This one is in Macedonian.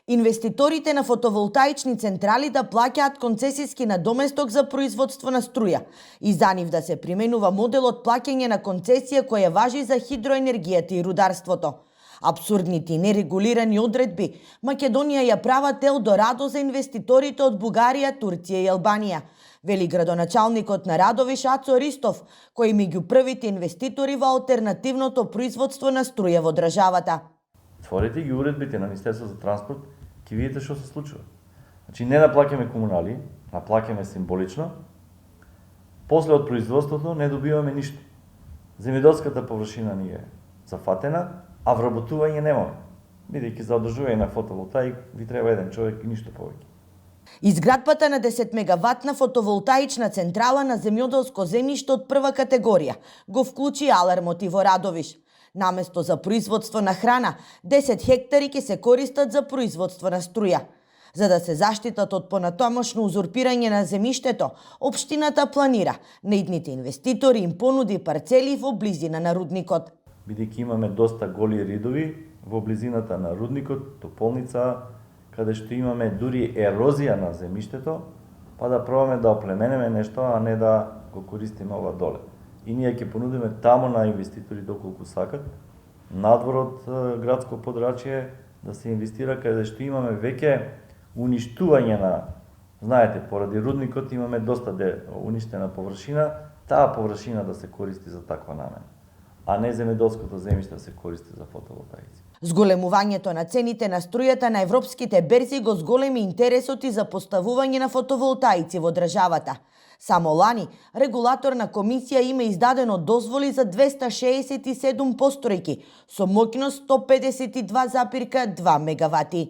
Инвеститорите на фотоволтаични централи да плаќаат концесиски надоместок за производство на струја и за нив да се применува моделот плаќање на концесија која важи за хидроенергијата и рударството. Абсурдните и нерегулирани одредби Македонија ја прават елдорадо за инвеститорите од Бугарија, Турција и Албанија, вели градоначалникот на Радовиш Ацо Ристов, кој меѓу првите инвеститори во алтернативното производство на струја во државата. Отворете ги уредбите на Министерството за транспорт, ќе видите што се случува. Значи не наплаќаме комунали, наплаќаме символично. После од производството не добиваме ништо. Земјоделската површина ни е зафатена, а вработување немаме. Бидејќи за одржување на фотоволтаик ви треба еден човек и ништо повеќе. Изградбата на 10 мегаватна фотоволтаична централа на земјоделско земјиште од прва категорија го вклучи алармот и во Радовиш. Наместо за производство на храна, 10 хектари ќе се користат за производство на струја. За да се заштитат од понатамошно узурпирање на земјиштето, општината планира на идните инвеститори им понуди парцели во близина на рудникот. Бидејќи имаме доста голи ридови во близината на рудникот, тополница, каде што имаме дури ерозија на земјиштето, па да пробаме да оплеменеме нешто, а не да го користиме ова доле. И ние ќе понудиме таму на инвеститори доколку сакат, надвор од градско подрачје, да се инвестира каде што имаме веќе уништување на, знаете, поради рудникот имаме доста уништена површина, таа површина да се користи за таква намена, а не земјоделското земјиште да се користи за фотоволтаици. Зголемувањето на цените на струјата на европските берзи го зголеми интересот и за поставување на фотоволтаици во државата. Само лани, регулаторна комисија има издадено дозволи за 267 постројки со моќност 152,2 мегавати.